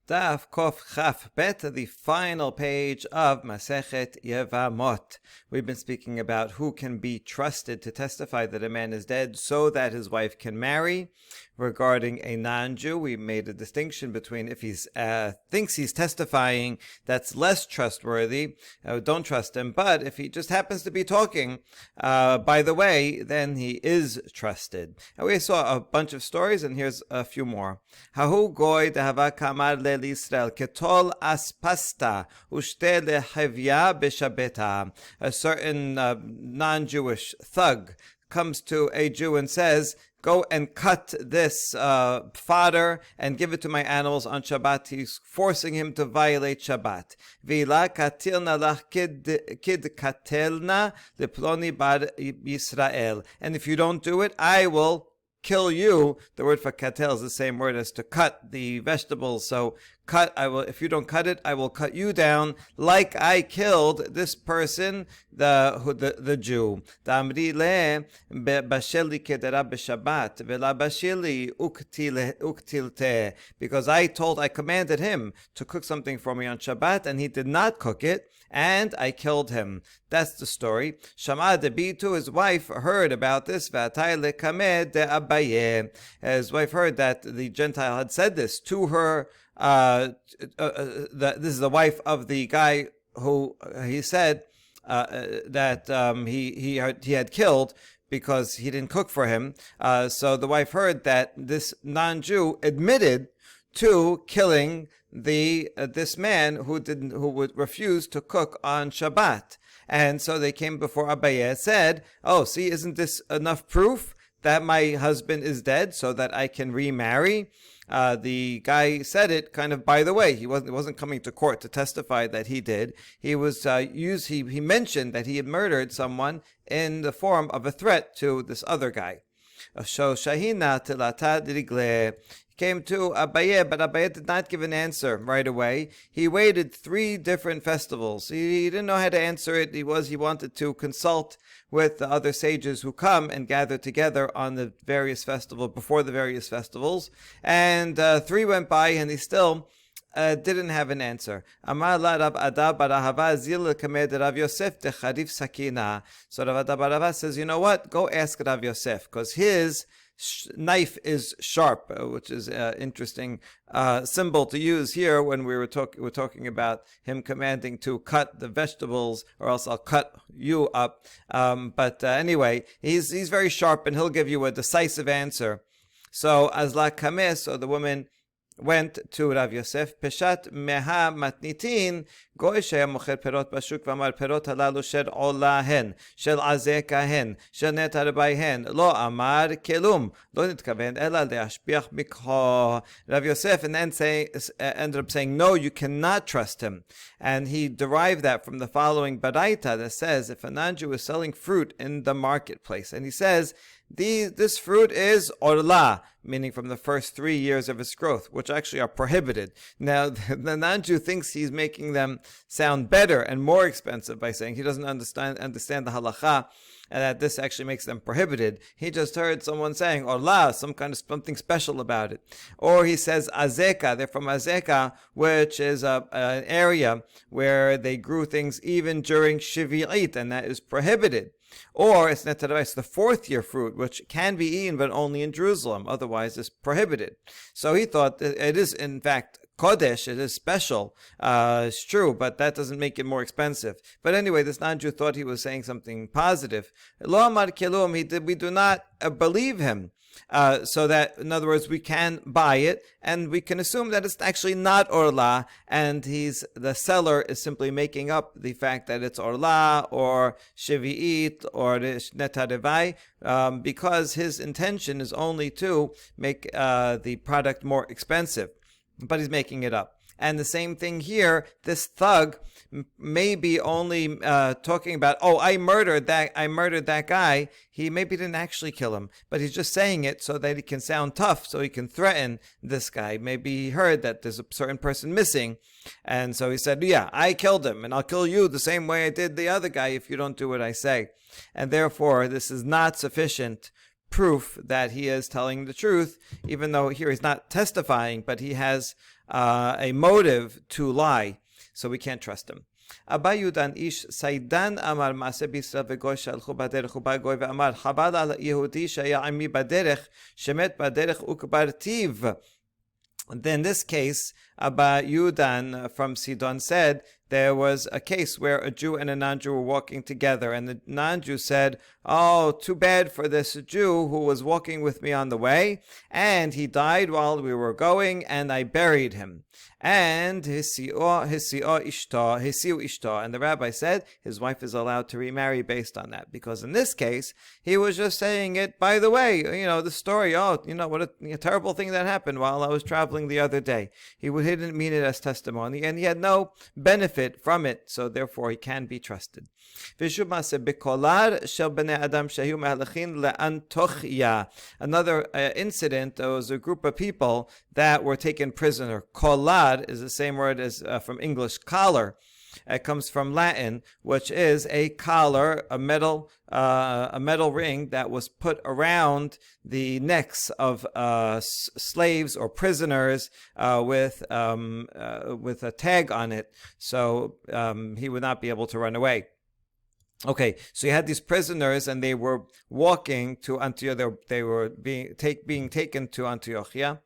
Daf Kof Chaf Bet, the final page of Masechet Yevamot. We've been speaking about who can be trusted to testify that a man is dead so that his wife can marry. Regarding a non-Jew, we made a distinction between if he thinks he's testifying, that's less trustworthy, don't trust him. But if he just happens to be talking, by the way, then he is trusted. And we saw a bunch of stories, and here's a few more. Hahu goy dehava kamar le Israel ketol aspasta ushte lehevya b'shabeta. A certain non-Jewish thug comes to a Jew and says, go and cut this fodder and give it to my animals on Shabbat. He's forcing him to violate Shabbat. V'ila katilna lach kid katelna leploni bar Yisrael. And if you don't do it, I will kill you. The word for katel is the same word as to cut the vegetables. So cut, I will. If you don't cut it, I will cut you down, like I killed this person, the Jew. Damri le basheli kedera b'Shabbat vela basheli uktilte. Because I commanded him to cook something for me on Shabbat, and he did not cook it, and I killed him. That's the story. Shama debitu, his wife heard about this. V'atay lekamed de Abaye. His wife heard that the Gentile had said this to her. This is the wife of the guy who he said that he had killed because he didn't cook for him. So the wife heard that this non-Jew admitted to killing this man who would refuse to cook on Shabbat. And so they came before Abaye and said, "Oh, see, isn't this enough proof that my husband is dead so that I can remarry?" The guy said it kind of by the way. He wasn't coming to court to testify that he did. He was he mentioned that he had murdered someone in the form of a threat to this other guy. So Shahina tilata dirigle. Came to Abaye, but Abaye did not give an answer right away. He waited 3 different festivals. He didn't know how to answer it. He wanted to consult with the other sages who come and gather together on the various festivals, before the various festivals. And 3 went by, and he still didn't have an answer. Amar la Rab Ada bar Ahava zil kamed Rav Yosef de Charif Sakina. So Rav Ada bar Ahava says, you know what? Go ask Rav Yosef, because his knife is sharp, which is an interesting symbol to use here when we're talking about him commanding to cut the vegetables, or else I'll cut you up. But anyway, he's very sharp, and he'll give you a decisive answer. So Azla Kameh, so the woman went to Rav Yosef. Peshat meha matnitin goy shaya mocher perot bashuk v'amar perot halalu shel ola hen shel azeka hen shel netar bay hen lo amar kelum lo nitkaven ela leashpiach mikho. Rav Yosef and then ended up saying, no, you cannot trust him. And he derived that from the following baraita that says, if a non-Jew is selling fruit in the marketplace and he says, this fruit is orla, meaning from the first 3 years of its growth, which actually are prohibited. Now, the non-Jew thinks he's making them sound better and more expensive by saying he doesn't understand the halacha, and that this actually makes them prohibited. He just heard someone saying orla, something special about it. Or he says azeka, they're from Azeka, which is an area where they grew things even during Shivi'it, and that is prohibited. Or it's the 4th year fruit, which can be eaten, but only in Jerusalem. Otherwise, it's prohibited. So he thought that it is, in fact, Kodesh, it is special. It's true, but that doesn't make it more expensive. But anyway, this non-Jew thought he was saying something positive. Lo amar kelum, we do not believe him. So that, in other words, we can buy it, and we can assume that it's actually not orla, and the seller is simply making up the fact that it's orla or shivi'it or netarevai, because his intention is only to make the product more expensive, but he's making it up. And the same thing here, this thug may be only talking about, I murdered that guy. He maybe didn't actually kill him, but he's just saying it so that he can sound tough, so he can threaten this guy. Maybe he heard that there's a certain person missing, and so he said, yeah, I killed him, and I'll kill you the same way I did the other guy if you don't do what I say. And therefore, this is not sufficient proof that he is telling the truth, even though here he's not testifying, but he has a motive to lie. So we can't trust him. Abba Yudan ish Saidan amar Maaseh B'Yisrael v'goy shalchu baderech uba goy ve'amar chabad al Yehudi shaya imi baderech shemet baderech ukbartiv. In this case, Abba Yudan from Sidon said there was a case where a Jew and a non-Jew were walking together, and the non-Jew said, "Oh, too bad for this Jew who was walking with me on the way, and he died while we were going, and I buried him." And hisiu ishto, and the rabbi said his wife is allowed to remarry based on that, because in this case he was just saying it by the way, the story. Oh, what a terrible thing that happened while I was traveling the other day. He didn't mean it as testimony, and he had no benefit from it, so therefore he can be trusted. Another incident, there was a group of people that were taken prisoner. Kolar is the same word as from English collar. It comes from Latin, which is a collar, a metal ring that was put around the necks of slaves or prisoners with a tag on it, so he would not be able to run away. Okay, so you had these prisoners, and they were walking to Antioch. They were being taken to Antiochia.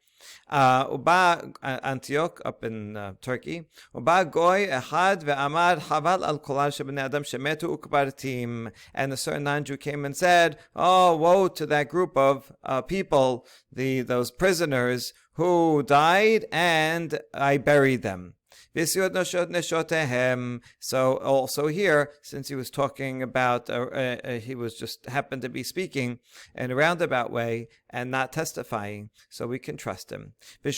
Antioch up in Turkey. And a certain non-Jew came and said, "Oh, woe to that group of people, those prisoners who died, and I buried them." So also here, since he was talking about, he was just happened to be speaking in a roundabout way and not testifying, so we can trust him. And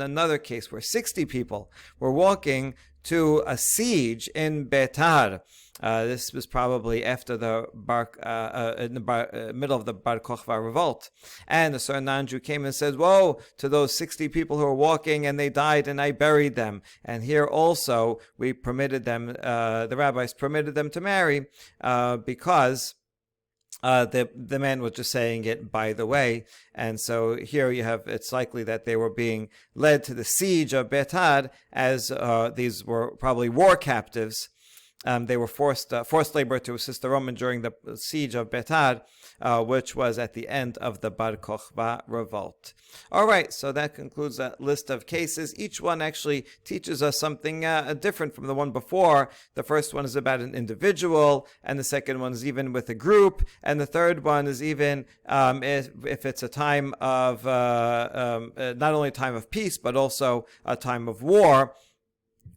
another case where 60 people were walking to a siege in Betar. This was probably after the middle of the Bar Kokhba revolt. And a certain non-Jew came and said, "Woe to those 60 people who were walking and they died and I buried them." And here also we permitted them, the rabbis permitted them to marry because the man was just saying it by the way. And so here you have, it's likely that they were being led to the siege of Betar as these were probably war captives. They were forced labor to assist the Roman during the siege of Betar, which was at the end of the Bar Kokhba revolt. All right, so that concludes that list of cases. Each one actually teaches us something different from the one before. The first one is about an individual, and the second one is even with a group, and the third one is even if it's a time of not only a time of peace, but also a time of war,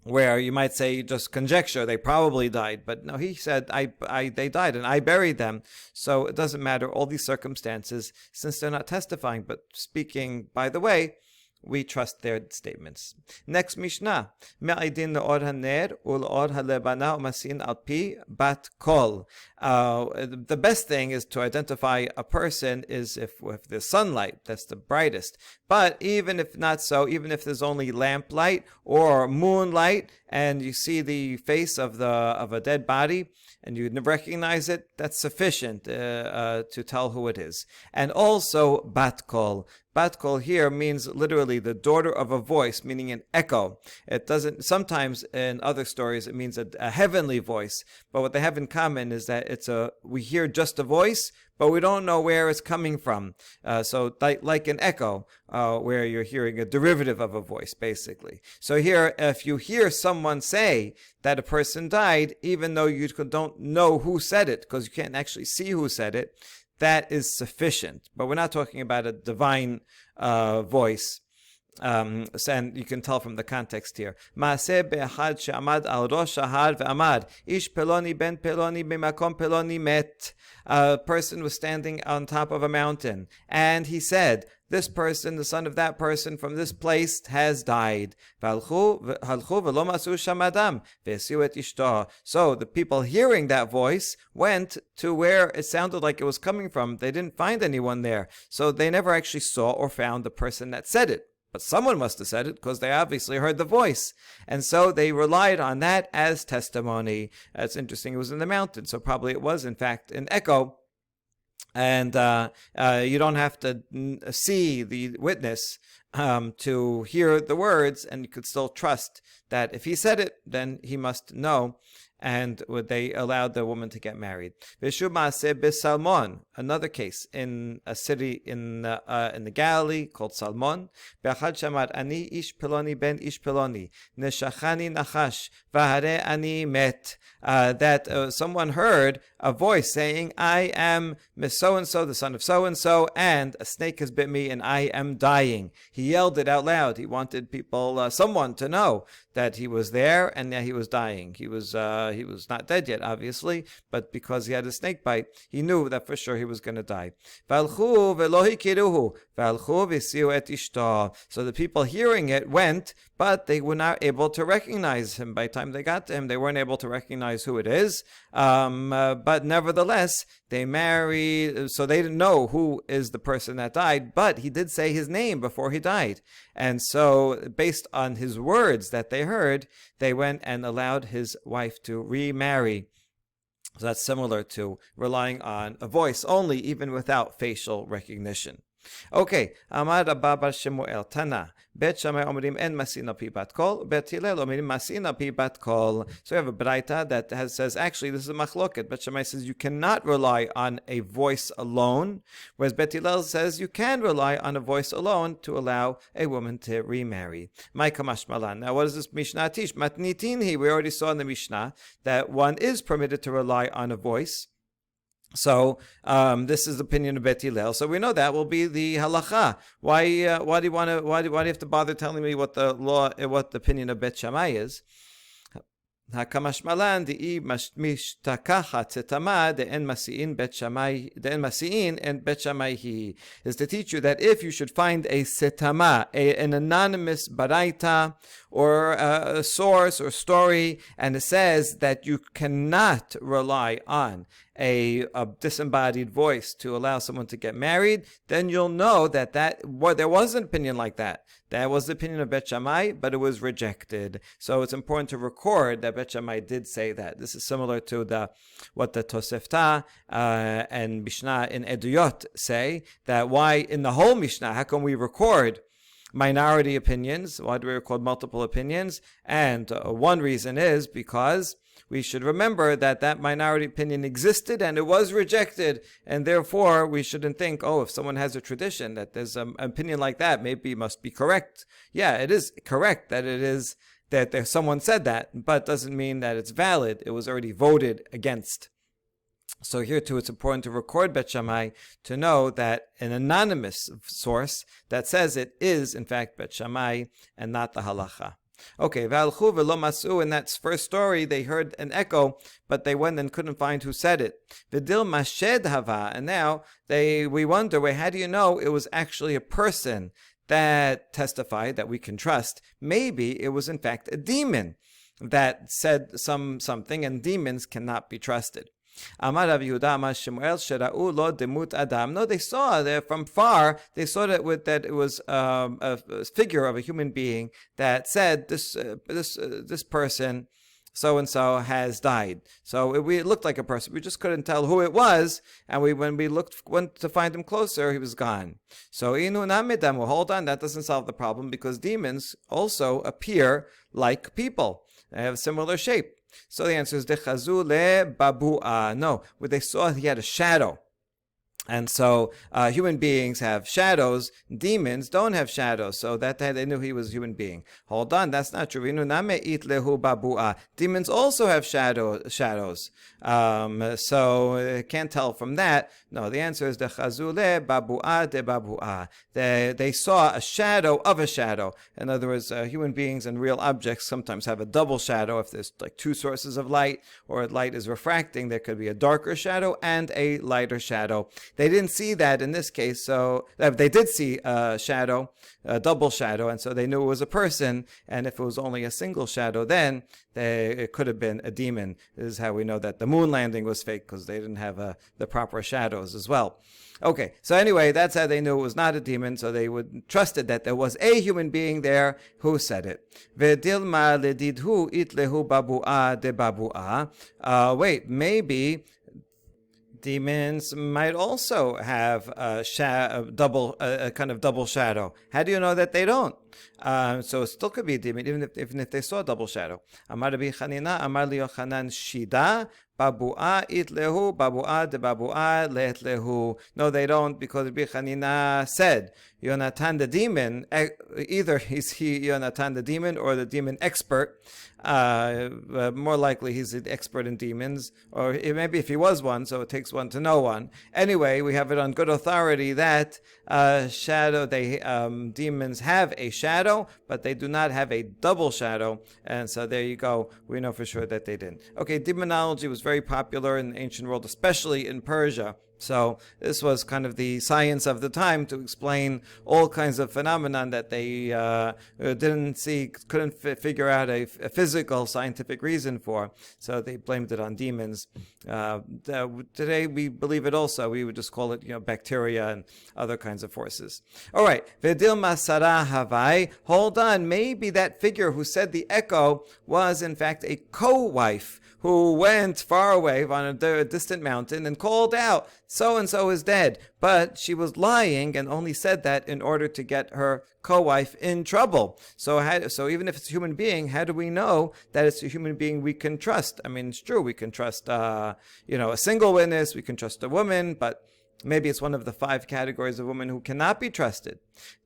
where you might say, just conjecture, they probably died. But no, he said, they died and I buried them. So it doesn't matter all these circumstances, since they're not testifying, but speaking by the way, we trust their statements. Next Mishnah. Me'aidin le'or haner u'le'or halebana u'masin al pi bat kol. The best thing is to identify a person is if with the sunlight, that's the brightest. But even if not so, even if there's only lamplight or moonlight, and you see the face of a dead body, and you recognize it, that's sufficient to tell who it is. And also bat kol. Bat kol here means literally the daughter of a voice, meaning an echo. It doesn't, sometimes in other stories it means a heavenly voice, but what they have in common is that we hear just a voice, but we don't know where it's coming from. So like an echo, where you're hearing a derivative of a voice, basically. So here, if you hear someone say that a person died, even though you don't know who said it, because you can't actually see who said it, that is sufficient. But we're not talking about a divine voice. And you can tell from the context here. Maaseh be'achad she'amad al rosh hahar ve'amad ish peloni ben peloni b'makom peloni met. A person was standing on top of a mountain, and he said, "This person, the son of that person from this place, has died." So the people hearing that voice went to where it sounded like it was coming from. They didn't find anyone there, so they never actually saw or found the person that said it. But someone must have said it because they obviously heard the voice. And so they relied on that as testimony. It's interesting. It was in the mountain, so probably it was, in fact, an echo. And you don't have to see the witness to hear the words, and you could still trust that if he said it, then he must know. And they allowed the woman to get married. Salmon, another case in a city in the Galilee called Salmon. Ani ish peloni ben ish peloni neshachani nachash vahare ani met. That someone heard a voice saying, "I am Miss So and So, the son of so and so, and a snake has bit me, and I am dying." He yelled it out loud. He wanted people, someone, to know that he was there and that he was dying. He was not dead yet, obviously, but because he had a snake bite, he knew that for sure he was going to die. So the people hearing it went, but they were not able to recognize him. By the time they got to him, they weren't able to recognize who it is. But nevertheless, they married, so they didn't know who is the person that died, but he did say his name before he died. And so, based on his words that they heard, they went and allowed his wife to remarry. So that's similar to relying on a voice only, even without facial recognition. Okay, Amar Rabba bar Shemuel Tana. Bet Shammai omrim en masina pi bat kol. Bet Hillel omrim masina pi bat kol. So we have a braita that says actually this is a machloket. Bet Shammai says you cannot rely on a voice alone, whereas Bet Hillel says you can rely on a voice alone to allow a woman to remarry. Mai kamash malan. Now what does this Mishnah teach? Matnitinhi. We already saw in the Mishnah that one is permitted to rely on a voice. So this is the opinion of Bet Hillel. So we know that will be the halacha. Why do you have to bother telling me what the opinion of Bet Shammai is? Hakamashmalan di mishtakachat zetama de'en masiin Bet Shammai de'en masiin and Bet Shammai he is to teach you that if you should find a setama, an anonymous baraita or a source or story, and it says that you cannot rely on a disembodied voice to allow someone to get married, then you'll know that there was an opinion like that. That was the opinion of Bet Shammai, but it was rejected. So it's important to record that Bet Shammai did say that. This is similar to what the Tosefta and Mishnah in Eduyot say, that why in the whole Mishnah, how can we record minority opinions? Why do we record multiple opinions? And one reason is because we should remember that minority opinion existed and it was rejected, and therefore we shouldn't think, if someone has a tradition that there's an opinion like that, maybe it must be correct. Yeah, it is correct that someone said that, but doesn't mean that it's valid. It was already voted against. So here too, it's important to record Bet Shammai to know that an anonymous source that says it is in fact Bet Shammai and not the halacha. Okay, v'alchu v'lo masu. In that first story, they heard an echo, but they went and couldn't find who said it. V'dil mashed hava. And now we wonder, how do you know it was actually a person that testified that we can trust? Maybe it was in fact a demon that said something, and demons cannot be trusted. Amar Rav Yehuda Amar Shemuel Shera'u lo demut Adam. No, they saw there from far. They saw that it was a figure of a human being that said this person so and so has died. So it looked like a person. We just couldn't tell who it was, and when we went to find him closer, he was gone. So inu namidamu. Hold on, that doesn't solve the problem because demons also appear like people. They have a similar shape. So the answer is dechazu le babua. No, what they saw, he had a shadow. And so human beings have shadows. Demons don't have shadows. So that they knew he was a human being. Hold on, that's not true. Demons also have shadows. So can't tell from that. No, the answer is dechazule babua de babua. They saw a shadow of a shadow. In other words, human beings and real objects sometimes have a double shadow. If there's like two sources of light, or light is refracting, there could be a darker shadow and a lighter shadow. They didn't see that in this case, so they did see a shadow, a double shadow, and so they knew it was a person. And if it was only a single shadow, then it could have been a demon. This is how we know that the moon landing was fake, because they didn't have the proper shadows as well. Okay, so anyway, that's how they knew it was not a demon, so they would trusted that there was a human being there who said it. V'dilma ledidhu itlehu babua de babua. Wait, maybe demons might also have a kind of double shadow. How do you know that they don't? So it still could be a demon, even if they saw a double shadow. Amar Rabbi Chanina, Amar li Yochanan Shida, Babua itlehu, Babua de Babua leetlehu. No, they don't, because Rabbi Chanina said, Yonatan the demon, either is he Yonatan the demon or the demon expert. More likely he's an expert in demons, or maybe if he was one, so it takes one to know one. Anyway, we have it on good authority that demons have a shadow, but they do not have a double shadow, and so there you go. We know for sure that they didn't. Okay, demonology was very popular in the ancient world, especially in Persia. So this was kind of the science of the time to explain all kinds of phenomenon that they didn't see, couldn't figure out a physical scientific reason for. So they blamed it on demons. Today we believe it also. We would just call it, bacteria and other kinds of forces. All right. Vedil masara havai. Hold on. Maybe that figure who said the echo was in fact a co-wife who went far away on a distant mountain and called out, so-and-so is dead. But she was lying and only said that in order to get her co-wife in trouble. So even if it's a human being, how do we know that it's a human being we can trust? I mean, it's true, we can trust, a single witness, we can trust a woman, but maybe it's one of the 5 categories of women who cannot be trusted.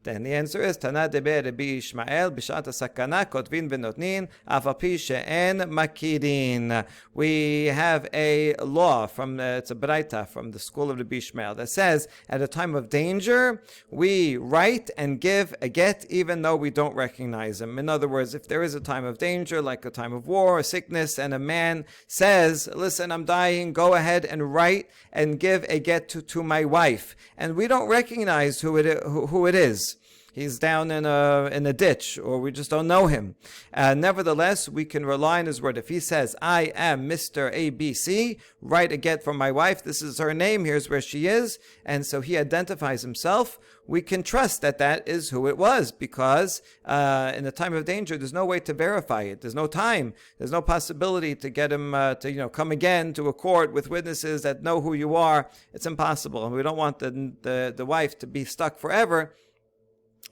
Then the answer is Tana debe Rabbi Ishmael b'shat sakana kotvin v'notnin afapi she'en makirin. We have a law it's a braita from the school of Rabbi Ishmael that says at a time of danger we write and give a get even though we don't recognize him. In other words, if there is a time of danger like a time of war or sickness and a man says, listen, I'm dying, go ahead and write and give a get to my wife, and we don't recognize who it is. He's down in a ditch, or we just don't know him. Nevertheless, we can rely on his word. If he says, I am Mr. ABC, write a get for my wife, this is her name, here's where she is, and so he identifies himself, we can trust that that is who it was, because in the time of danger, there's no way to verify it. There's no time. There's no possibility to get him to come again to a court with witnesses that know who you are. It's impossible, and we don't want the wife to be stuck forever.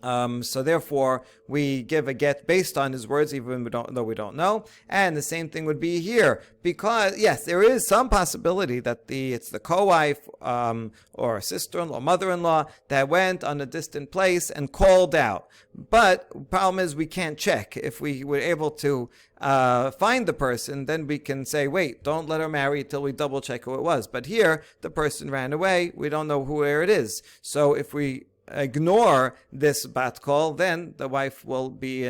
So therefore, we give a get based on his words, even though we don't know. And the same thing would be here, because yes, there is some possibility that it's the co-wife or sister-in-law, mother-in-law that went on a distant place and called out. But the problem is we can't check. If we were able to find the person, then we can say, wait, don't let her marry until we double check who it was. But here, the person ran away. We don't know where it is. So if we ignore this bat call, then the wife will be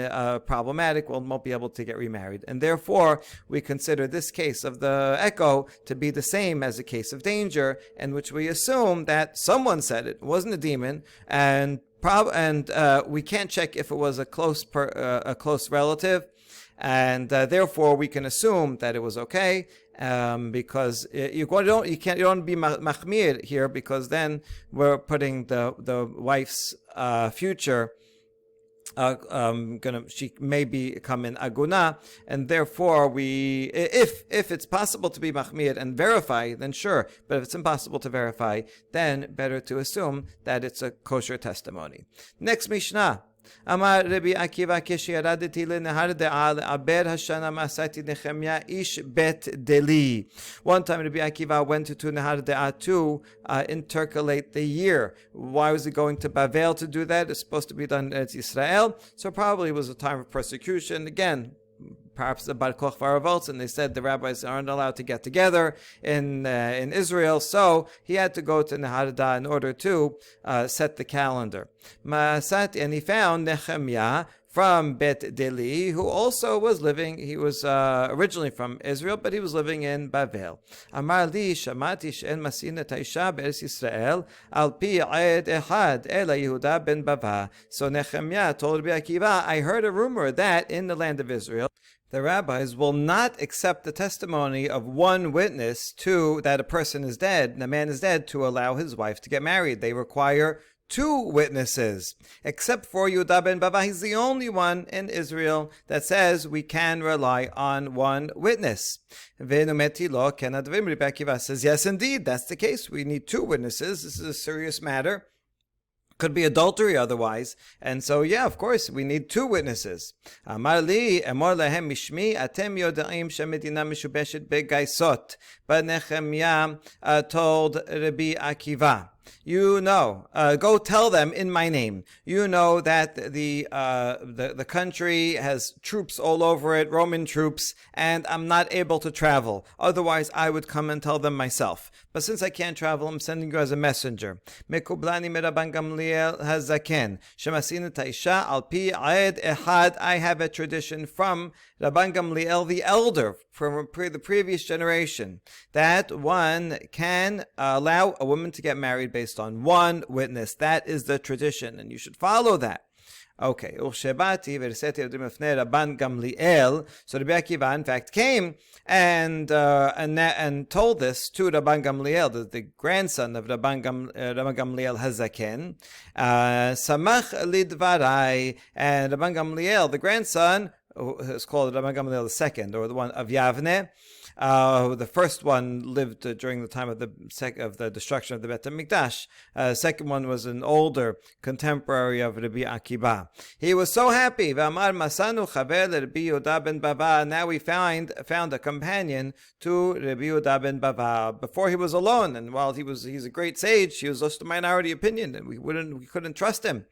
problematic, won't be able to get remarried. And therefore, we consider this case of the echo to be the same as a case of danger, in which we assume that someone said it wasn't a demon, and we can't check if it was a close relative, and therefore we can assume that it was okay. Because you don't be machmir here, because then we're putting the wife's future she may become in aguna, and therefore if it's possible to be machmir and verify, then sure, but if it's impossible to verify, then better to assume that it's a kosher testimony. Next Mishnah. Amar Rabbi Akiva כשירדתי לנהר דעה לעבר השנה מצאתי נחמיה ish bet deli. One time Rabbi Akiva went to Nehar De'ah to intercalate the year. Why was he going to Bavel to do that? It's supposed to be done in Israel, so probably it was a time of persecution. Again, perhaps the Bar Kochva revolts, and they said the rabbis aren't allowed to get together in Israel, so he had to go to Nehar in order to set the calendar. And he found Nehemiah from Bet Deli, who also was living, he was originally from Israel, but he was living in Bavel. Amar li shamati she'en masin et ha'isha be'eretz Yisrael al pi ed ehad ela Yehuda ben Bava. So Nehemiah told Rabbi Akiva, I heard a rumor that in the land of Israel, the rabbis will not accept the testimony of one witness to that a person is dead, the man is dead, to allow his wife to get married. They require two witnesses, except for Yehuda ben Bava. He's the only one in Israel that says we can rely on one witness. Ve'numeti lo ken advarim. Rabbi Akiva says, yes, indeed, that's the case. We need two witnesses. This is a serious matter. Could be adultery otherwise. And so, yeah, of course, we need two witnesses. Amar li emor lehem mishmi atem yodaim shemedina mishubeshet begaisot. But Nehemiah told Rabbi Akiva, you know, go tell them in my name. You know that the country has troops all over it, Roman troops, and I'm not able to travel. Otherwise, I would come and tell them myself. But since I can't travel, I'm sending you as a messenger. Mekublani meraban Gamliel hazaken shemasin taisha al pi aed ehad. I have a tradition from Rabban Gamliel, the elder from the previous generation, that one can allow a woman to get married based on one witness. That is the tradition, and you should follow that. Okay, Rabban Gamliel. So Rabbi Akiva, in fact, came and told this to Rabban Gamliel, the grandson of Rabban Gamliel Hazaken. Samach lidvarai, and Rabban Gamliel, the grandson, is called Rabban Gamliel II, or the one of Yavne. The first one lived during the time of the destruction of the Bet HaMikdash. Second one was an older contemporary of Rabbi Akiva. He was so happy. V'amar masanu chaver Rabbi Yehuda ben Bava. Now we found a companion to Rabbi Yehuda ben Bava. Before he was alone, and while he's a great sage, he was just a minority opinion, and we couldn't trust him.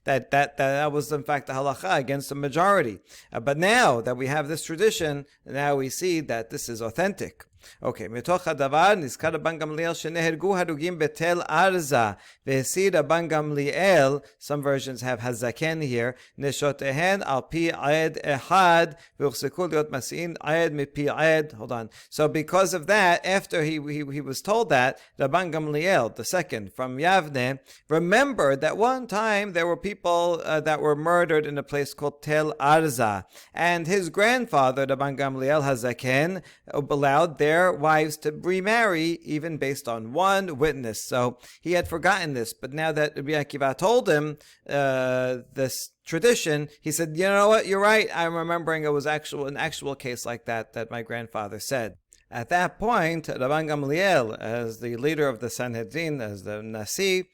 That was in fact the halacha against the majority. But now that we have this tradition, now we see that this is authentic. Okay, מתוך הדבר נזכר רבן גמליאל שנהרגו הרוגים בתל ארזה והסיר רבן גמליאל, some versions have hazaken here, נשותיהן על פי עד אחד והוחזקו להיות מסיעים עד מפי עד. Hold on. So because of that, after he was told that, Rabban Gamliel, the second from Yavne, remembered that one time there were people that were murdered in a place called Tel Arza, and his grandfather, Rabban Gamliel Hazaken, allowed their wives to remarry even based on one witness. So he had forgotten this, but now that Rabbi Akiva told him this tradition, he said, you know what, you're right, I'm remembering it was an actual case like that my grandfather said. At that point, Rabban Gamliel, as the leader of the Sanhedrin, as the Nasi,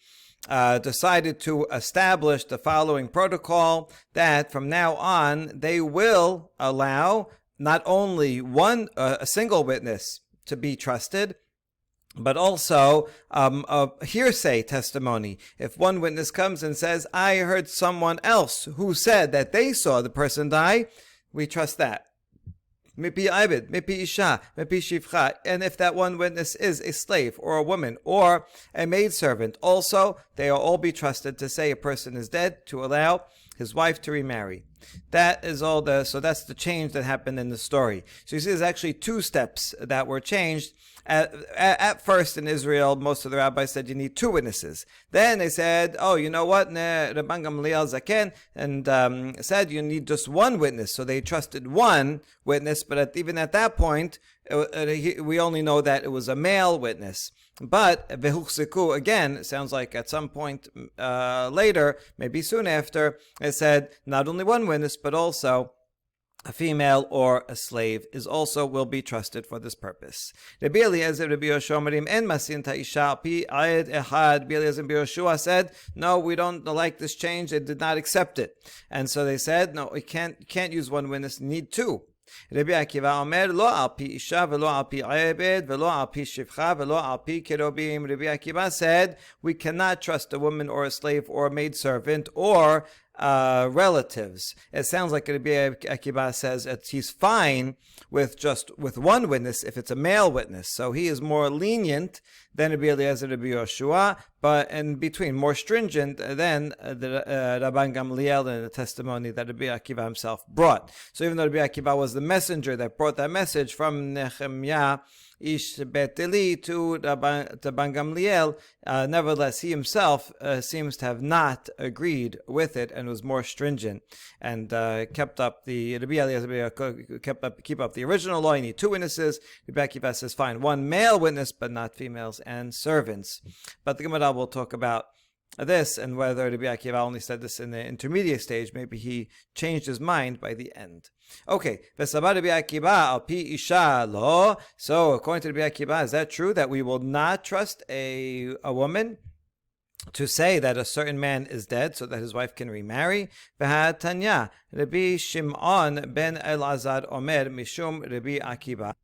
decided to establish the following protocol, that from now on they will allow not only a single witness to be trusted, but also a hearsay testimony. If one witness comes and says, I heard someone else who said that they saw the person die, we trust that. Mipi Ibid, Mipi Isha, Mipi Shivcha. And if that one witness is a slave or a woman or a maidservant, also they will all be trusted to say a person is dead, to allow his wife to remarry. That is all so that's the change that happened in the story. So you see, there's actually two steps that were changed. At first in Israel, most of the rabbis said you need two witnesses. Then they said, oh, you know what? Rabban Gamliel Zaken and said you need just one witness. So they trusted one witness, but even at that point, we only know that it was a male witness. But vehuchseku, again, it sounds like at some point later, maybe soon after, it said not only one witness, but also a female or a slave will be trusted for this purpose. Rabbi Eliezer, Rabbi Yoshua Marim, en masin ta'isha pi ayed ehad. Rabbi Eliezer and Rabbi Yoshua said, no, we don't like this change. They did not accept it. And so they said, no, we can't use one witness, need two. Rabbi Akiva Omer, lo al pi isha, velo al pi ayebed, velo al pi shivcha, velo al pi kerubim. Rabbi Akiva said, we cannot trust a woman or a slave or a maidservant or relatives. It sounds like Rabbi Akiva says that he's fine with one witness if it's a male witness. So he is more lenient than Rabbi Eliezer, Rabbi Yoshua, but in between, more stringent than the Rabban Gamliel in the testimony that Rabbi Akiva himself brought. So even though Rabbi Akiva was the messenger that brought that message from Nehemiah, Ish Bet Eli to Rabban Gamliel, nevertheless he himself seems to have not agreed with it and was more stringent and kept up the Rabbi Eliezer keep up the original law. You need two witnesses. Rabbi Akiva says fine, one male witness but not females and servants. But the Gemara will talk about this and whether Rabbi Akiva only said this in the intermediate stage. Maybe he changed his mind by the end. Okay, V'sabar Rabbi Akiva al pi isha lo. So according to Rabbi Akiva, is that true that we will not trust a woman to say that a certain man is dead so that his wife can remarry? V'hatanya Rabbi Shimon ben Elazar omer mishum Rabbi Akiva.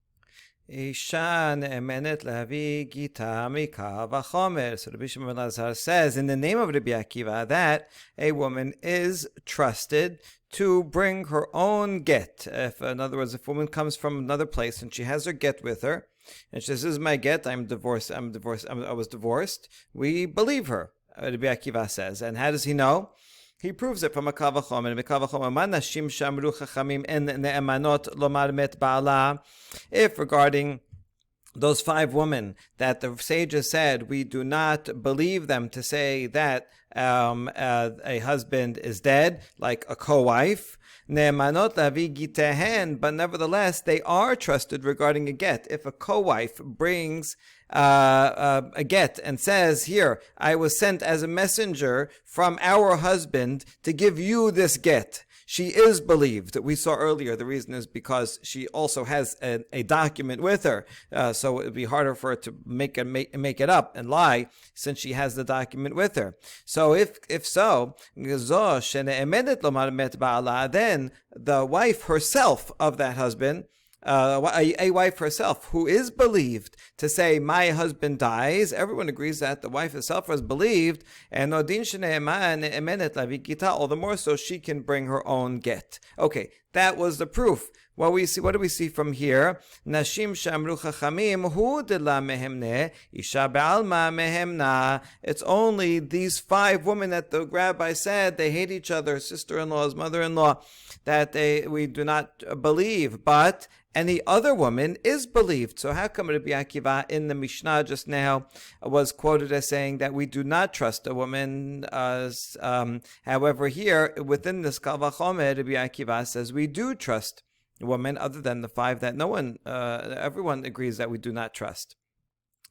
Isha ne'emenet lavi gita mikal v'chomer. So Rabbi Shimon ben Elazar says in the name of Rabbi Akiva that a woman is trusted to bring her own get. If, in other words, if a woman comes from another place and she has her get with her, and she says, "This is my get. I was divorced." We believe her. Rabbi Akiva says, and how does he know? He proves it from a kal v'chomer. If regarding those 5 women that the sages said we do not believe them to say that a husband is dead, like a co-wife, ne'emanot lavi gitehen, but nevertheless they are trusted regarding a get. If a co-wife brings a get and says, "Here, I was sent as a messenger from our husband to give you this get," she is believed. We saw earlier the reason is because she also has a document with her, so it would be harder for her to make it up and lie since she has the document with her. So if so, then the wife herself of that husband, a wife herself who is believed to say my husband dies, everyone agrees that the wife herself was believed, and all the more so she can bring her own get. Okay, that was the proof. What do we see from here? Nashim shamru chachamim hu de la mehemne isha ba'alma mehemna. It's only these 5 women that the rabbi said they hate each other, sister-in-laws, mother-in-law, that we do not believe, but any other woman is believed. So how come Rabbi Akiva in the Mishnah just now was quoted as saying that we do not trust a woman? However, here within this kal v'chomer, Rabbi Akiva says we do trust women other than the 5 that everyone agrees that we do not trust.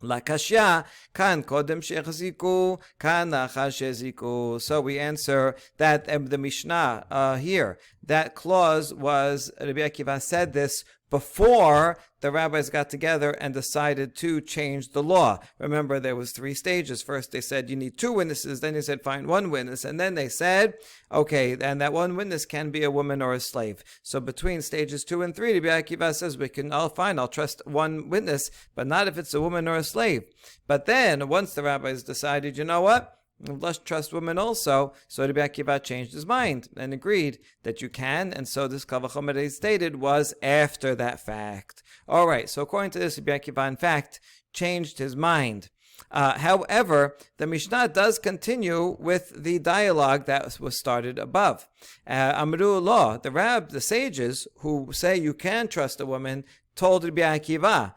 Lakashya kan kodem shechaziku kan nachar sheziku. So we answer that the Mishnah here, that clause was, Rabbi Akiva said this before the rabbis got together and decided to change the law. Remember, there was 3 stages. First, they said you need 2 witnesses. Then they said find 1 witness. And then they said, okay, and that 1 witness can be a woman or a slave. So between stages 2 and 3, Rabbi Akiva says I'll trust 1 witness, but not if it's a woman or a slave. But then, once the rabbis decided, you know what? Let's trust women also. So Rabbi Akiva changed his mind and agreed that you can. And so this kal v'chomer that he stated was after that fact. All right. So according to this, Rabbi Akiva, in fact, changed his mind. However, the Mishnah does continue with the dialogue that was started above. Amru lo, the sages who say you can trust a woman, told Rabbi Akiva,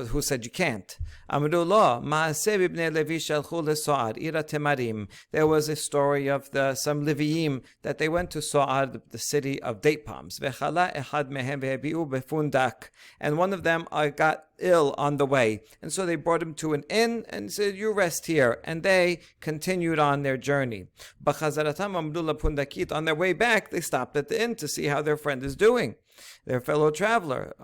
who said you can't. There was a story of some Leviim that they went to So'ar, the city of date palms. And one of them got ill on the way. And so they brought him to an inn and said, you rest here. And they continued on their journey. On their way back, they stopped at the inn to see how their friend is doing, their fellow traveler.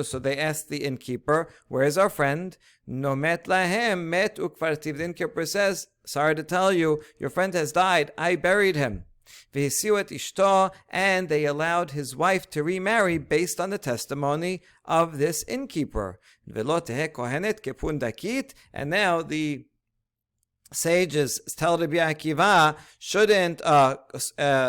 So they asked the innkeeper, where is our friend? No met lahem met ukvartiv. The innkeeper says, sorry to tell you, your friend has died. I buried him. And they allowed his wife to remarry based on the testimony of this innkeeper. And now the sages tell Rabbi Akiva, shouldn't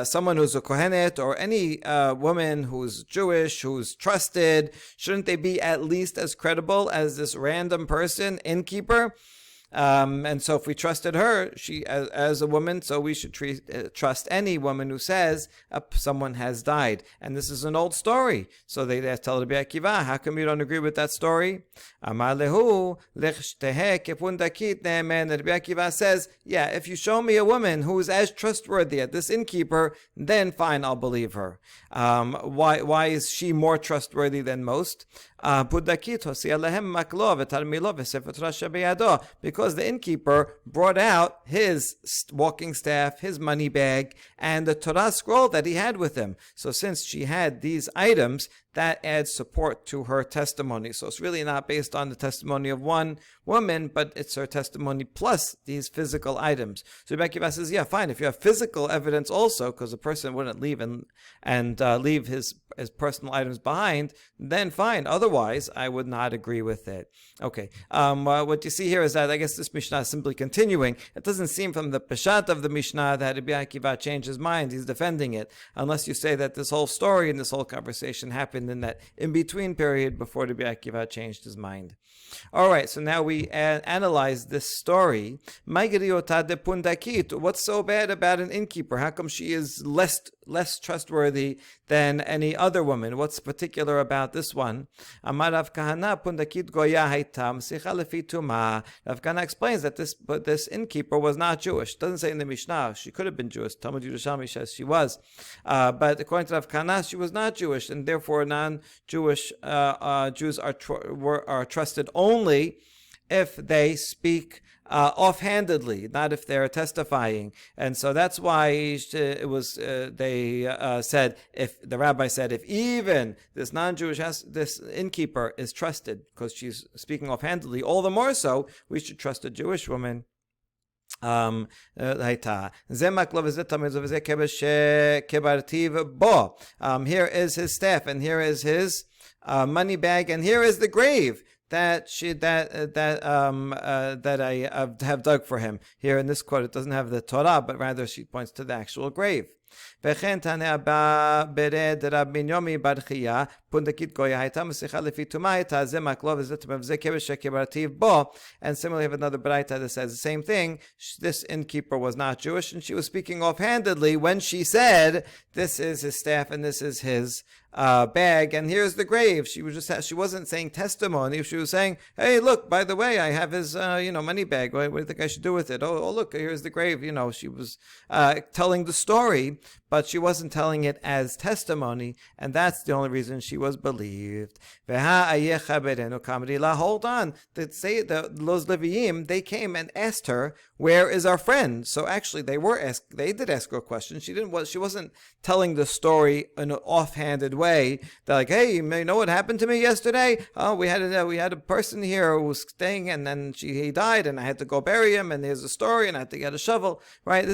someone who's a Kohenet or any woman who's Jewish, who's trusted, shouldn't they be at least as credible as this random person, innkeeper? And so if we trusted her, she as a woman, so we should trust any woman who says someone has died. And this is an old story. So they tell Rabbi Akiva, how come you don't agree with that story? Amar lehu lechtehe kepundakit ne'emen. Rabbi Akiva says, yeah, if you show me a woman who is as trustworthy as this innkeeper, then fine, I'll believe her. Why is she more trustworthy than most? Because the innkeeper brought out his walking staff, his money bag, and the Torah scroll that he had with him. So since she had these items, that adds support to her testimony. So it's really not based on the testimony of one woman, but it's her testimony plus these physical items. So Rebbe Akiva says, yeah, fine, if you have physical evidence also, because a person wouldn't leave and leave his personal items behind, then fine. Otherwise, I would not agree with it. Okay, what you see here is that I guess this Mishnah is simply continuing. It doesn't seem from the Peshat of the Mishnah that Rebbe Akiva changed his mind. He's defending it, unless you say that this whole story and this whole conversation happened in that in-between period before Rebbe Akiva changed his mind. All right, so now we analyze this story. What's so bad about an innkeeper? How come she is less trustworthy than any other woman? What's particular about this one? Amar Rav Kahana pundakit goya haitam sicha lefi tuma. Rav Kahana explains that this innkeeper was not Jewish. It doesn't say in the Mishnah she could have been Jewish. Talmud Yerushalmi says she was, but according to Rav Kahana, she was not Jewish, and therefore non-Jewish Jews are trusted only if they speak offhandedly, not if they're testifying. And so that's why it was. They said, if the rabbi said, if even this non-Jewish this innkeeper is trusted because she's speaking offhandedly, all the more so we should trust a Jewish woman. Here is his staff, and here is his money bag, and here is the grave that I have dug for him. Here in this quote, it doesn't have the Torah, but rather she points to the actual grave. And similarly, we have another Baraita that says the same thing. This innkeeper was not Jewish, and she was speaking offhandedly when she said, this is his staff and this is his bag, and here's the grave. She wasn't saying testimony. She was saying, hey, look, by the way, I have his money bag. What do you think I should do with it? Oh, look, here's the grave. She was telling the story, but she wasn't telling it as testimony, and that's the only reason she was believed. Hold on. Those Leviim, they came and asked her, where is our friend? So actually, they did ask her a question. She wasn't telling the story in an offhanded way. They're like, hey, you know what happened to me yesterday? Oh, we had a person here who was staying, and then he died, and I had to go bury him, and here's a story, and I had to get a shovel. Right?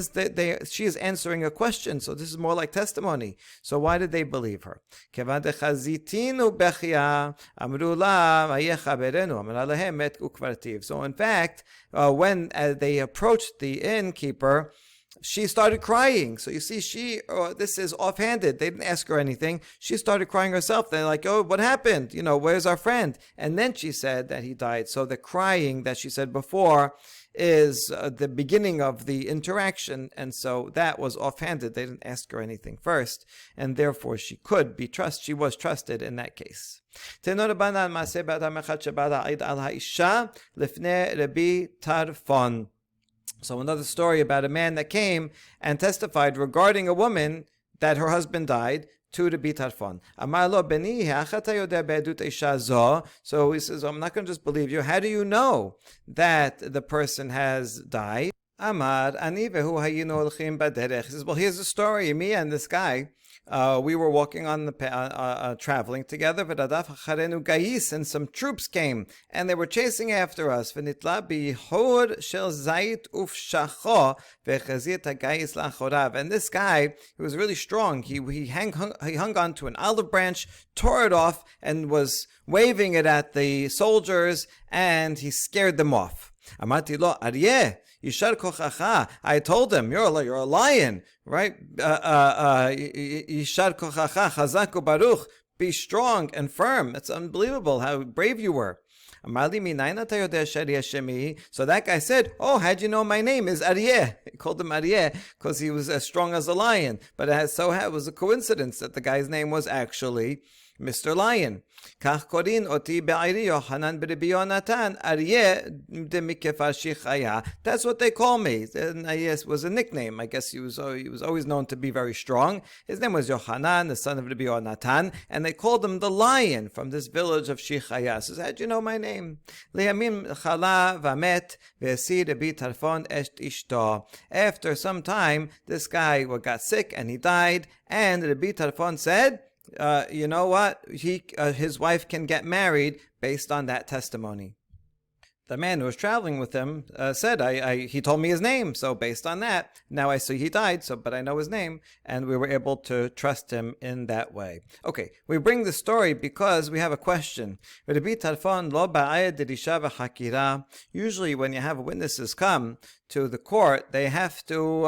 She is answering a question, so this is more like testimony. So why did they believe her? So in fact, when they approached the innkeeper, she started crying. So you see, this is offhanded. They didn't ask her anything. She started crying herself. They're like, oh, what happened? Where's our friend? And then she said that he died. So the crying that she said before is the beginning of the interaction. And so that was offhanded. They didn't ask her anything first. And therefore she was trusted in that case. So another story about a man that came and testified regarding a woman that her husband died to the Bitarfon. So he says, I'm not going to just believe you. How do you know that the person has died? Amar, ani vehu hayinu olchim baderech. He says, well, here's the story. Me and this guy, we were walking on the traveling together. And some troops came, and they were chasing after us. And this guy, he was really strong. He hung on to an olive branch, tore it off, and was waving it at the soldiers, and he scared them off. Amati lo Aryeh, Yishar kochacha. I told him, you're a lion, right? Yishar kochacha, chazak ubaruch. Be strong and firm. It's unbelievable how brave you were. So that guy said, oh, how'd you know my name is Aryeh? He called him Aryeh because he was as strong as a lion. But it was a coincidence that the guy's name was actually Mr. Lion. That's what they call me. Yes, was a nickname. I guess he was always known to be very strong. His name was Yohanan, the son of Rabbi Yonatan, and they called him the Lion from this village of Shichaya. So how'd you know my name? After some time, this guy got sick and he died, and Rabbi Tarfon said, you know what? His wife can get married based on that testimony. The man who was traveling with him said, he told me his name, so based on that, now I see he died, but I know his name, and we were able to trust him in that way. Okay, we bring the story because we have a question. Usually when you have witnesses come to the court, they have to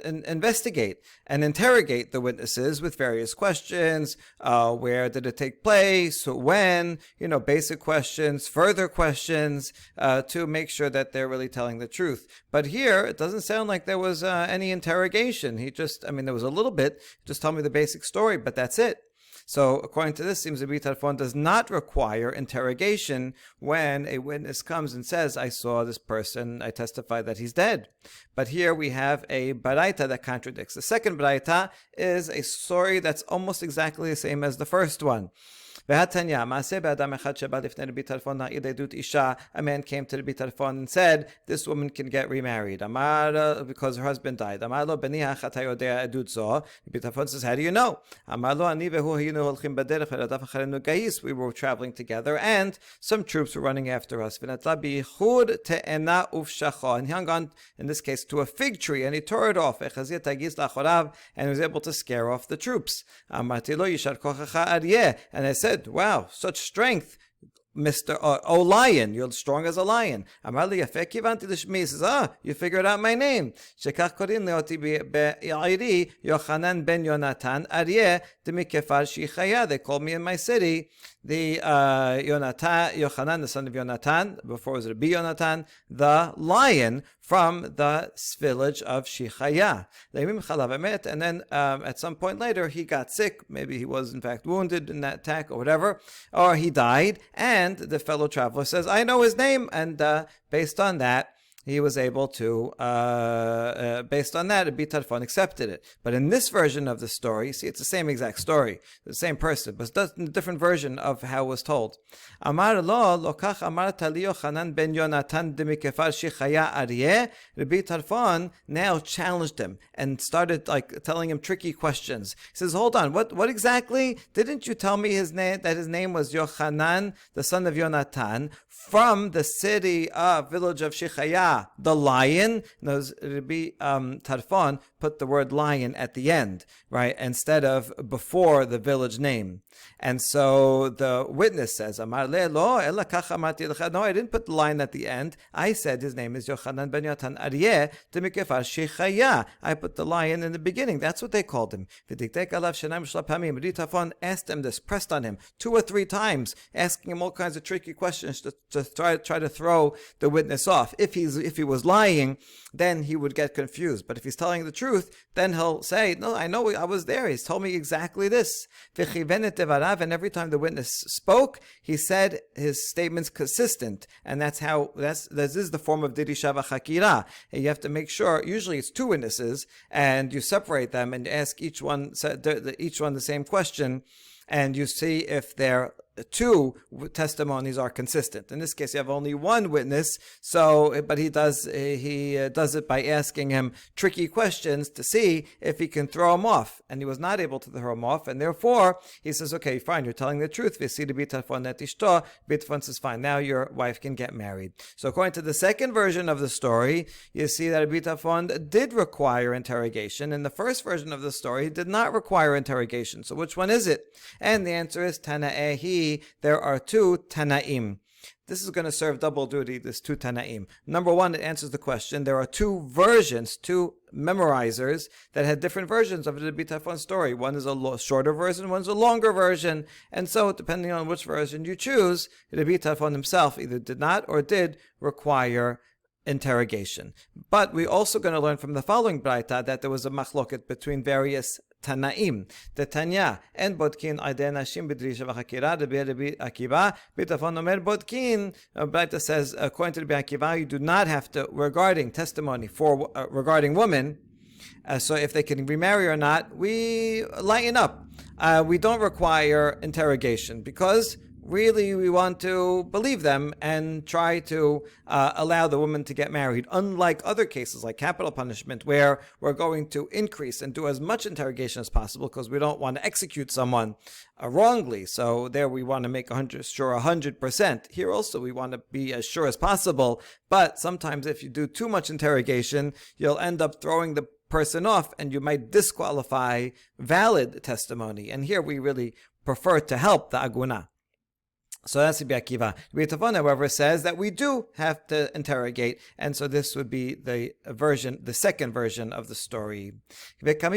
investigate and interrogate the witnesses with various questions. Where did it take place? When? Basic questions, further questions, to make sure that they're really telling the truth. But here, it doesn't sound like there was any interrogation. There was a little bit, just tell me the basic story, but that's it. So, according to this, seems Rabbi Tarfon does not require interrogation when a witness comes and says, I saw this person, I testify that he's dead. But here we have a baraita that contradicts. The second baraita is a story that's almost exactly the same as the first one. A man came to Rabbi Tarfon and said, this woman can get remarried because her husband died. Rabbi Tarfon says, how do you know? We were traveling together and some troops were running after us. And he hung on, in this case, to a fig tree and he tore it off. And he was able to scare off the troops. And I said, wow, such strength, Mr. Lion, you're strong as a lion. He says, you figured out my name. They called me in my city the Yochanan, the son of Yonatan, before it was Rabbi Yonatan, the lion from the village of Shichaya. And then at some point later, he got sick. Maybe he was in fact wounded in that attack or whatever, or he died. And the fellow traveler says, I know his name. And based on that, he was able to, based on that, Rabbi Tarfon accepted it. But in this version of the story, see, it's the same exact story, the same person, but it's a different version of how it was told. Amar lo, lokach amar tali Yochanan ben Yonatan demikefar shichaya aryeh. Rabbi Tarfon now challenged him and started telling him tricky questions. He says, hold on, what exactly? Didn't you tell me that his name was Yochanan, the son of Yonatan, from the village of Shichaya, the lion? Rabbi Tarfon put the word lion at the end, right, instead of before the village name. And so the witness says, Amar le lo, ela kach amarti lecha. No, I didn't put the lion at the end. I said his name is Yochanan ben Yonatan Aryeh demikefar Shichaya. I put the lion in the beginning. That's what they called him. V'diktek alav shenam shel pamim. Rabbi Tarfon asked him this, pressed on him 2 or 3 times, asking him all kinds of tricky questions to try to throw the witness off. If he was lying, then he would get confused. But if he's telling the truth, then he'll say, no, I know I was there. He's told me exactly this. And every time the witness spoke, he said his statements consistent. And this is the form of Dirisha v'chakira. You have to make sure, usually it's 2 witnesses, and you separate them and ask each one the same question, and you see if they're 2 testimonies are consistent. In this case, you have only 1 witness, but he does it by asking him tricky questions to see if he can throw him off. And he was not able to throw him off, and therefore he says, okay, fine, you're telling the truth. Bitfon says, fine, now your wife can get married. So according to the second version of the story, you see that Bitfon did require interrogation. In the first version of the story, he did not require interrogation. So which one is it? And the answer is Tana'ehi. There are 2 Tanaim. This is going to serve double duty, this two Tanaim. Number one, it answers the question. There are two versions, two memorizers that had different versions of the Rabbi Tarfon story. One is a shorter version, one's a longer version. And so, depending on which version you choose, Rabbi Tarfon himself either did not or did require interrogation. But we're also going to learn from the following Braita that there was a machloket between various Tanaim. The Tanya, en bodkin aydei nashim b'drisha v'chakira, Rabbi Akiva, b'tafon omer bodkin. Braita says, according to Rabbi Akiva, you do not have to, regarding testimony for regarding women, so if they can remarry or not, we lighten up. We don't require interrogation because really we want to believe them and try to allow the woman to get married. Unlike other cases like capital punishment, where we're going to increase and do as much interrogation as possible because we don't want to execute someone wrongly. So there we want to make 100%. Here also we want to be as sure as possible. But sometimes if you do too much interrogation, you'll end up throwing the person off and you might disqualify valid testimony. And here we really prefer to help the aguna. So that's Rabbi Akiva. Rabbi Tafon, however, says that we do have to interrogate, and so this would be the second version of the story. What is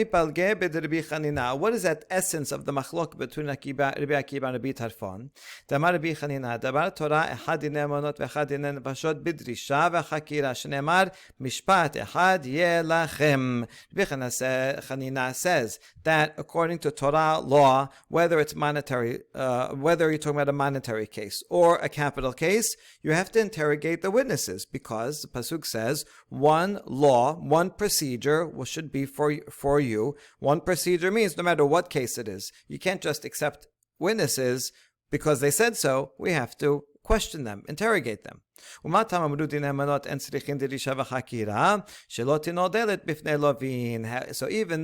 that essence of the machlok between Rabbi Akiva and Rabbi Tarfon? Damar Rabbi Chanina, Dabar Torah echad dinei emunot v'echad dinei nefashot b'drisha v'chakira, shneimar mishpat echad yeh lachem. Rabbi Chanina says that according to Torah law, whether it's monetary, whether you're talking about a monetary case or a capital case, you have to interrogate the witnesses because the pasuk says one law, one procedure should be for you. One procedure means no matter what case it is, you can't just accept witnesses because they said so. We have to question them, interrogate them. So even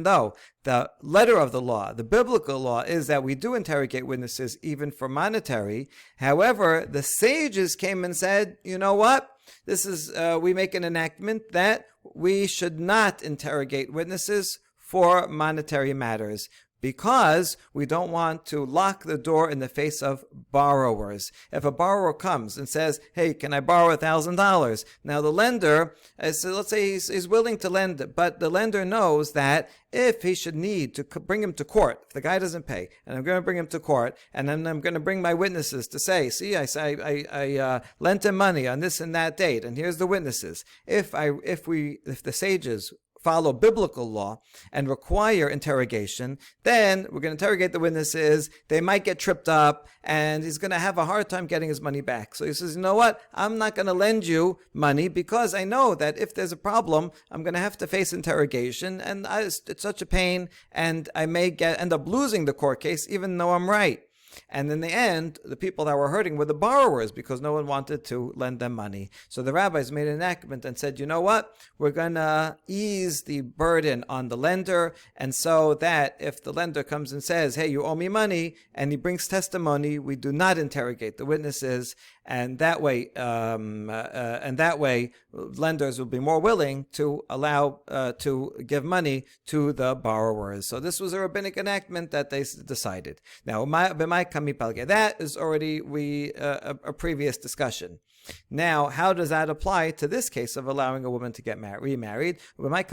though the letter of the law, the biblical law, is that we do interrogate witnesses even for monetary, however, the sages came and said, you know what? This is, we make an enactment that we should not interrogate witnesses for monetary matters, because we don't want to lock the door in the face of borrowers. If a borrower comes and says, hey, can I borrow $1,000? Now the lender, let's say he's willing to lend, but the lender knows that if he should need to bring him to court, if the guy doesn't pay, and I'm going to bring him to court, and then I'm going to bring my witnesses to say, see, I lent him money on this and that date, and here's the witnesses. If the sages follow biblical law and require interrogation, then we're going to interrogate the witnesses. They might get tripped up and he's going to have a hard time getting his money back. So he says, you know what? I'm not going to lend you money because I know that if there's a problem, I'm going to have to face interrogation and it's such a pain and I may end up losing the court case even though I'm right. And in the end, the people that were hurting were the borrowers because no one wanted to lend them money. So the rabbis made an enactment and said, you know what? We're going to ease the burden on the lender. And so that if the lender comes and says, hey, you owe me money, and he brings testimony, we do not interrogate the witnesses. And that way, lenders will be more willing to allow to give money to the borrowers. So this was a rabbinic enactment that they decided. Now, that is already a previous discussion. Now, how does that apply to this case of allowing a woman to get remarried? Rabbi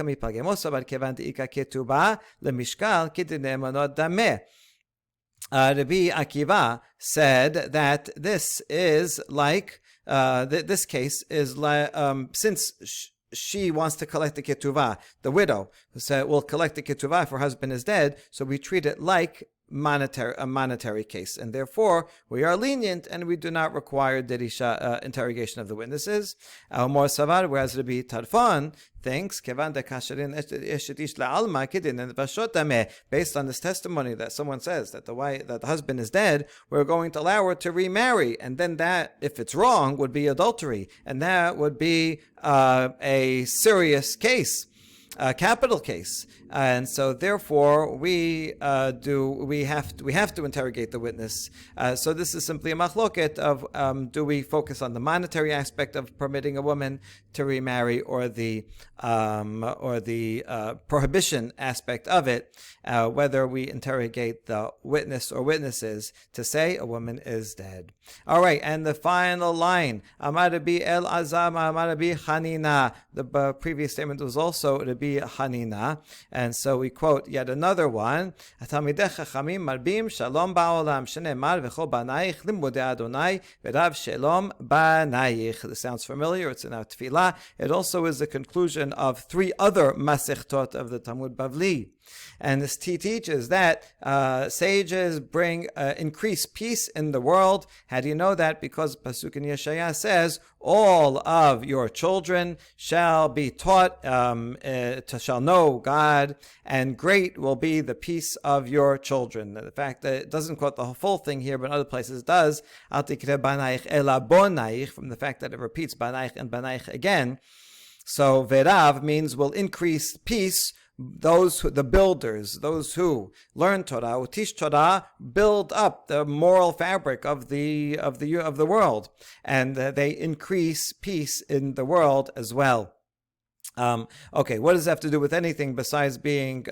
Akiva said that this is like, this case is like, since she wants to collect the ketuvah, the widow will collect the ketuvah if her husband is dead, so we treat it like a monetary case, and therefore we are lenient and we do not require dirisha, interrogation of the witnesses. Whereas Rabbi Tarfon thinks, based on this testimony that someone says that the husband is dead, we're going to allow her to remarry, and then that, if it's wrong, would be adultery, and that would be a serious case. Capital case, and so therefore we have to interrogate the witness. So this is simply a machloket of do we focus on the monetary aspect of permitting a woman to remarry, or the prohibition aspect of it, whether we interrogate the witness or witnesses to say a woman is dead. All right, and the final line, Amar Rabbi Elazar, Amar Rabbi Hanina. The previous statement was also Rabbi Hanina, and so we quote yet another one. Talmidei Chachamim marbim shalom ba'olam, shenemar v'chol banaich limudei Adonai v'rav shalom banaich. This sounds familiar. It's in our tefillah. It also is the conclusion of 3 other masechtot of the Talmud Bavli. And this teaches that sages bring increase peace in the world. How do you know that? Because Pasuk in Yeshaya says, all of your children shall be taught, shall know God, and great will be the peace of your children. The fact that it doesn't quote the full thing here, but in other places it does, Al tikre banaich ela bonaich, from the fact that it repeats banaich and banaich again. So verav means will increase peace. The builders, those who learn Torah, who teach Torah, build up the moral fabric of the world, and they increase peace in the world as well. Okay, what does that have to do with anything besides being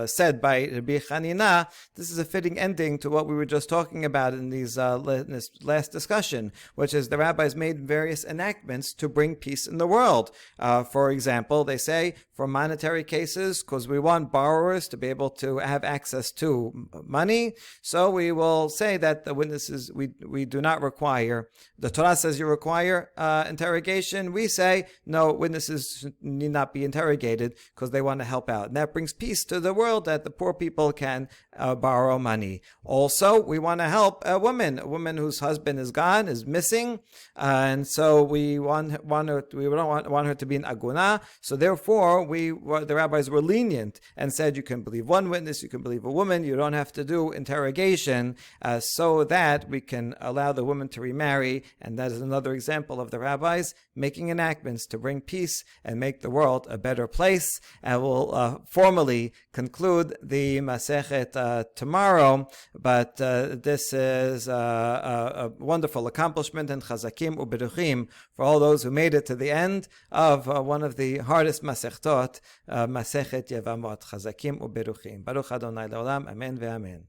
said by Rabbi Hanina? This is a fitting ending to what we were just talking about in this last discussion, which is the rabbis made various enactments to bring peace in the world. For example, they say for monetary cases, because we want borrowers to be able to have access to money, so we will say that the witnesses, we do not require, the Torah says you require interrogation. We say, no, witnesses need not be interrogated because they want to help out. And that brings peace to the world, that the poor people can borrow money. Also, we want to help a woman whose husband is gone, is missing, and so we don't want her to be an aguna. So therefore, the rabbis were lenient and said you can believe one witness, you can believe a woman, you don't have to do interrogation, so that we can allow the woman to remarry. And that is another example of the rabbis making enactments to bring peace and make the world a better place. And we'll formally conclude the Masechet tomorrow, but this is a wonderful accomplishment, and chazakim uberuchim for all those who made it to the end of one of the hardest Masechtot, Masechet Yevamot. Chazakim uberuchim. Baruch Adonai Leolam. Amen ve'amen.